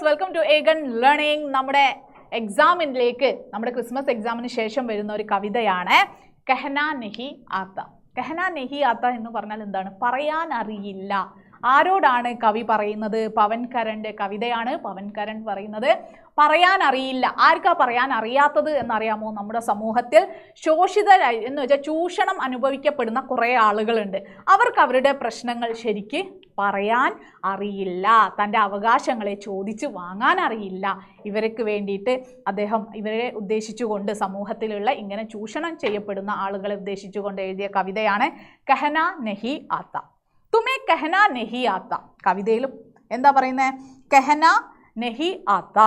Viewers, welcome to Aegon learning. നമ്മുടെ എക്സാമിലേക്ക്, നമ്മുടെ ക്രിസ്മസ് എക്സാമിന് ശേഷം വരുന്ന ഒരു കവിതയാണ് കഹനാ നെഹി ആത്ത. കഹനാ നെഹി ആത്ത എന്ന് പറഞ്ഞാൽ എന്താണ്? പറയാൻ അറിയില്ല. ആരോടാണ് കവി പറയുന്നത്? പവൻകരന്റെ കവിതയാണ്. പവൻകരൻ പറയുന്നത് പറയാൻ അറിയില്ല. ആർക്കാ പറയാൻ അറിയാത്തത് എന്നറിയാമോ? നമ്മുടെ സമൂഹത്തിൽ ശോഷിതരായി എന്ന് വെച്ചാൽ ചൂഷണം അനുഭവിക്കപ്പെടുന്ന കുറേ ആളുകളുണ്ട്. അവർക്ക് അവരുടെ പ്രശ്നങ്ങൾ ശരിക്ക് പറയാൻ അറിയില്ല. തൻ്റെ അവകാശങ്ങളെ ചോദിച്ച് വാങ്ങാൻ അറിയില്ല. ഇവർക്ക് വേണ്ടിയിട്ട് അദ്ദേഹം ഇവരെ ഉദ്ദേശിച്ചുകൊണ്ട്, സമൂഹത്തിലുള്ള ഇങ്ങനെ ചൂഷണം ചെയ്യപ്പെടുന്ന ആളുകളെ ഉദ്ദേശിച്ചുകൊണ്ട് എഴുതിയ കവിതയാണ് കഹനാ നെഹി ആത്ത. തുമേ കഹനാ നെഹി ആത്ത. കവിതയിലും എന്താ പറയുന്നത്? കഹനാ നെഹി ആത്ത,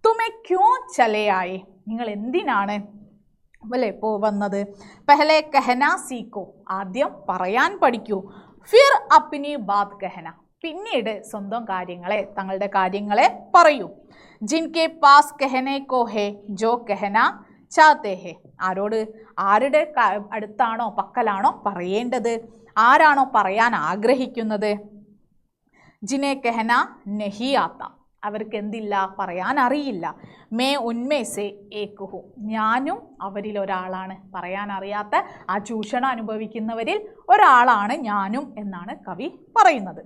തുമേ ക്യോ ചലേ ആയേ? നിങ്ങൾ എന്തിനാണ് അല്ലേ വന്നത്? പെഹലെ കഹനാ സീക്കോ, ആദ്യം പറയാൻ പഠിക്കൂ. ഫിർ അപ്നി ബാത് കഹന, പിന്നീട് സ്വന്തം കാര്യങ്ങളെ, തങ്ങളുടെ കാര്യങ്ങളെ പറയൂ. ജിൻകെ പാസ് കഹനെ കോ ഹേ ജോ കഹന ചാത്തേ ഹേ. ആരോട്? ആരുടെ അടുത്താണോ പക്കലാണോ പറയേണ്ടത്? ആരാണോ പറയാൻ ആഗ്രഹിക്കുന്നത്? ജിനെ കഹന നെഹി ആത്ത, അവർക്ക് എന്തില്ല? പറയാൻ അറിയില്ല. മേ ഉന്മേ സേ ഏക് ഹൂ, ഞാനും അവരിൽ ഒരാളാണ്. പറയാൻ അറിയാത്ത ആ ചൂഷണം അനുഭവിക്കുന്നവരിൽ ഒരാളാണ് ഞാനും എന്നാണ് കവി പറയുന്നത്.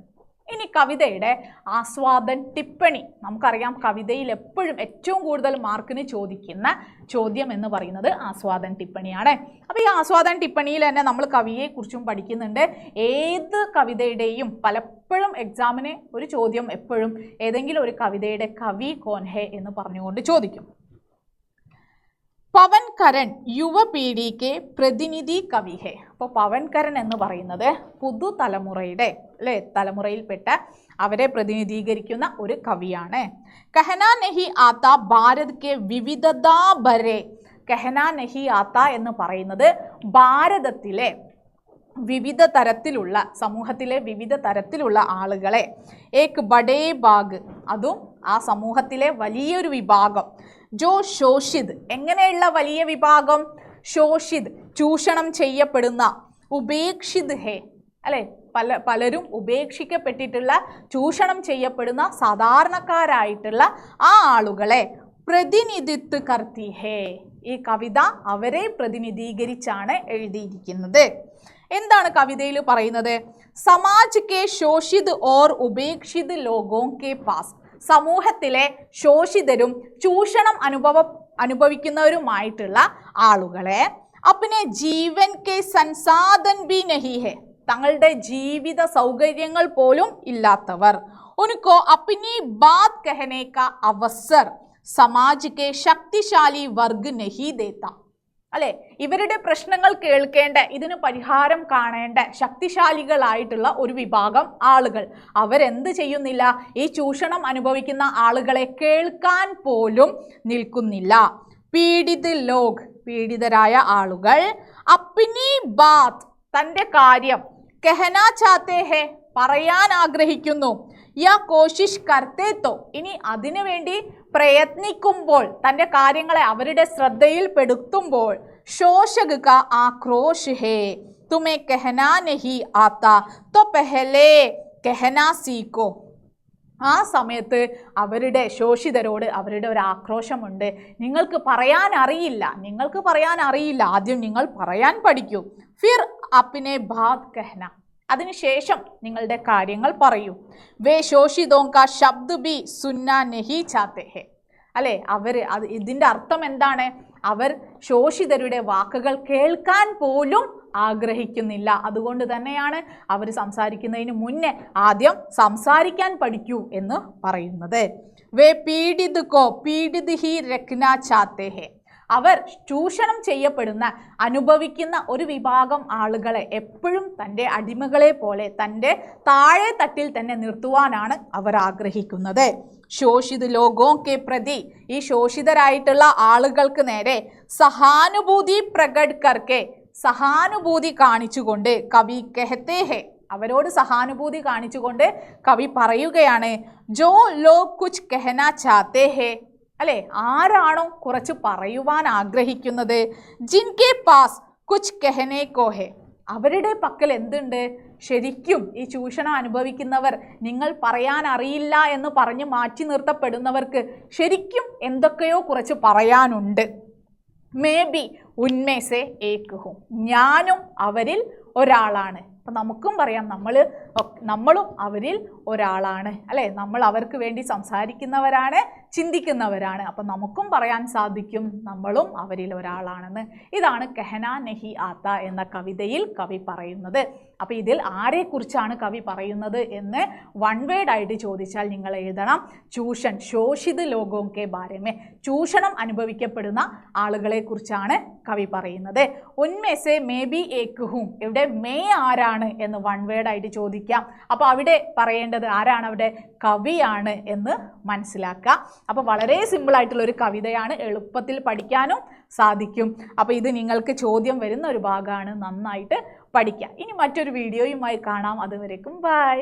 ഇനി കവിതയുടെ ആസ്വാദൻ ടിപ്പണി. നമുക്കറിയാം, കവിതയിൽ എപ്പോഴും ഏറ്റവും കൂടുതൽ മാർക്കിന് ചോദിക്കുന്ന ചോദ്യം എന്ന് പറയുന്നത് ആസ്വാദൻ ടിപ്പണിയാണ്. അപ്പോൾ ഈ ആസ്വാദൻ ടിപ്പണിയിൽ തന്നെ നമ്മൾ കവിയെക്കുറിച്ചും പഠിക്കുന്നുണ്ട്. ഏത് കവിതയുടെയും പലപ്പോഴും എക്സാമിന് ഒരു ചോദ്യം എപ്പോഴും ഏതെങ്കിലും ഒരു കവിതയുടെ കവി കോൻ ഹേ എന്ന് പറഞ്ഞുകൊണ്ട് ചോദിക്കും. പവൻകരൻ യുവപീഡിക്ക് പ്രതിനിധി കവി ഹേ. അപ്പോൾ പവൻകരൻ എന്ന് പറയുന്നത് പുതുതലമുറയുടെ തലമുറയിൽപ്പെട്ട അവരെ പ്രതിനിധീകരിക്കുന്ന ഒരു കവിയാണ്. കഹനാ നെഹി ആത്ത ഭാരത് കെ വിവിധതാ ഭരെ. കഹനാ നെഹി ആത്ത എന്ന് പറയുന്നത് ഭാരതത്തിലെ വിവിധ തരത്തിലുള്ള, സമൂഹത്തിലെ വിവിധ തരത്തിലുള്ള ആളുകളെ, ഏക് ബഡേ ഭാഗ്, അതും ആ സമൂഹത്തിലെ വലിയൊരു വിഭാഗം, ജോ ശോഷിത്, എങ്ങനെയുള്ള വലിയ വിഭാഗം? ശോഷിത്, ചൂഷണം ചെയ്യപ്പെടുന്ന, ഉപേക്ഷിത് ഹേ അല്ലെ, പലരും ഉപേക്ഷിക്കപ്പെട്ടിട്ടുള്ള, ചൂഷണം ചെയ്യപ്പെടുന്ന സാധാരണക്കാരായിട്ടുള്ള ആ ആളുകളെ പ്രതിനിധിത്വ കർത്തി ഹേ. ഈ കവിത അവരെ പ്രതിനിധീകരിച്ചാണ് എഴുതിയിരിക്കുന്നത്. എന്താണ് കവിതയിൽ പറയുന്നത്? സമാജ് കെ ശോഷിത് ഓർ ഉപേക്ഷിത് ലോഗോं के पास, സമൂഹത്തിലെ ശോഷിതരും ചൂഷണം അനുഭവിക്കുന്നവരുമായിട്ടുള്ള ആളുകളെ അപ്നെ ജീവൻ കെ സംസാധൻ ബി നഹി ഹെ, തങ്ങളുടെ ജീവിത സൗകര്യങ്ങൾ പോലും ഇല്ലാത്തവർ, ഉनको अपनी बात कहने का अवसर समाज के शक्तिशाली वर्ग नहीं देता. അല്ലെ, ഇവരുടെ പ്രശ്നങ്ങൾ കേൾക്കേണ്ട, ഇതിന് പരിഹാരം കാണേണ്ട ശക്തിശാലികളായിട്ടുള്ള ഒരു വിഭാഗം ആളുകൾ അവരെന്ത് ചെയ്യുന്നില്ല? ഈ ചൂഷണം അനുഭവിക്കുന്ന ആളുകളെ കേൾക്കാൻ പോലും നിൽക്കുന്നില്ല. പീഡിത് ലോഗ്, പീഡിതരായ ആളുകൾ, അപ്നി ബാത്, തൻ്റെ കാര്യം, കഹനാ ചാത്തേ ഹേ, പറയാൻ ആഗ്രഹിക്കുന്നു, യാ കോശിഷ് കർത്തേ തോ, ഇനി അതിനു വേണ്ടി പ്രയത്നിക്കുമ്പോൾ, തൻ്റെ കാര്യങ്ങളെ അവരുടെ ശ്രദ്ധയിൽപ്പെടുത്തുമ്പോൾ, ശോഷക കാ ആക്രോശ് ഹേ, തുമേ കഹനാ നെഹി ആത്ത തോ പെഹലെ കഹനാ സീക്കോ. ആ സമയത്ത് അവരുടെ ശോഷിതരോട് അവരുടെ ഒരു ആക്രോശമുണ്ട്. നിങ്ങൾക്ക് പറയാൻ അറിയില്ല, നിങ്ങൾക്ക് പറയാൻ അറിയില്ല, ആദ്യം നിങ്ങൾ പറയാൻ പഠിക്കൂ. ഫിർ അപ്നെ ബാത് കഹന, അതിനുശേഷം നിങ്ങളുടെ കാര്യങ്ങൾ പറയൂ. വേ ശോഷിതോं का शब्द भी सुनना नहीं चाहते हैं. അല്ലെ, ഇതിൻ്റെ അർത്ഥം എന്താണ്? അവർ ശോഷിതരുടെ വാക്കുകൾ കേൾക്കാൻ പോലും ആഗ്രഹിക്കുന്നില്ല. അതുകൊണ്ട് തന്നെയാണ് അവർ സംസാരിക്കുന്നതിന് മുന്നേ ആദ്യം സംസാരിക്കാൻ പഠിക്കൂ എന്ന് പറയുന്നത്. വേ പീഡിത് കോ പീഡിത് ഹി രഖ്നാ ചാത്തേ ഹേ, അവർ ചൂഷണം ചെയ്യപ്പെടുന്ന, അനുഭവിക്കുന്ന ഒരു വിഭാഗം ആളുകളെ എപ്പോഴും തൻ്റെ അടിമകളെ പോലെ, തൻ്റെ താഴെ തട്ടിൽ തന്നെ നിർത്തുവാനാണ് അവർ ആഗ്രഹിക്കുന്നത്. ശോഷിത് ലോഗോं के പ്രതി, ഈ ശോഷിതരായിട്ടുള്ള ആളുകൾക്ക് നേരെ സഹാനുഭൂതി പ്രകട് കർക്കെ, സഹാനുഭൂതി കാണിച്ചുകൊണ്ട് കവി കഹത്തെ ഹേ, അവരോട് സഹാനുഭൂതി കാണിച്ചുകൊണ്ട് കവി പറയുകയാണ്, ജോ ലോഗ് കുച്ച് കഹനാ ചാത്തേ ഹേ, അല്ലെ, ആരാണോ കുറച്ച് പറയുവാൻ ആഗ്രഹിക്കുന്നത്, ജിൻകെ പാസ് കുച്ച് കഹനെ കോ ഹേ, അവരുടെ പക്കൽ എന്തുണ്ട്? ശരിക്കും ഈ ചൂഷണം അനുഭവിക്കുന്നവർ, നിങ്ങൾ പറയാൻ അറിയില്ല എന്ന് പറഞ്ഞ് മാറ്റി നിർത്തപ്പെടുന്നവർക്ക് ശരിക്കും എന്തൊക്കെയോ കുറച്ച് പറയാനുണ്ട്. മേ ബി ഉന്മേസെ ഏക് ഹും, ഞാനും അവരിൽ ഒരാളാണ്. അപ്പം നമുക്കും പറയാം നമ്മളും അവരിൽ ഒരാളാണ്, അല്ലേ? നമ്മൾ അവർക്ക് വേണ്ടി സംസാരിക്കുന്നവരാണ്, ചിന്തിക്കുന്നവരാണ്. അപ്പം നമുക്കും പറയാൻ സാധിക്കും നമ്മളും അവരിൽ ഒരാളാണെന്ന്. ഇതാണ് കഹനാ നഹി ആത്ത എന്ന കവിതയിൽ കവി പറയുന്നത്. അപ്പം ഇതിൽ ആരെക്കുറിച്ചാണ് കവി പറയുന്നത് എന്ന് വൺ വേർഡ് ആയിട്ട് ചോദിച്ചാൽ നിങ്ങൾ എഴുതണം ചൂഷൻ, ശോഷിത് ലോഗോം കെ ബാരമേ, ചൂഷണം അനുഭവിക്കപ്പെടുന്ന ആളുകളെ കുറിച്ചാണ് കവി പറയുന്നത്. ഉന്മേസെ മേ ബി ഏക് ഹും, ഇവിടെ മേ ആരാണ് എന്ന് വൺ വേർഡ് ആയിട്ട് ചോദിക്കാം. അപ്പോൾ അവിടെ പറയേണ്ടത് ആരാണ്? അവിടെ കവിയാണ് എന്ന് മനസ്സിലാക്കുക. അപ്പോൾ വളരെ സിമ്പിൾ ആയിട്ടുള്ള ഒരു കവിതയാണ്, എളുപ്പത്തിൽ പഠിക്കാനും സാധിക്കും. അപ്പോൾ ഇത് നിങ്ങൾക്ക് ചോദ്യം വരുന്ന ഒരു ഭാഗമാണ്, നന്നായിട്ട് പഠിക്കുക. ഇനി മറ്റൊരു വീഡിയോയുമായി കാണാം. അതുവരേക്കും ബൈ.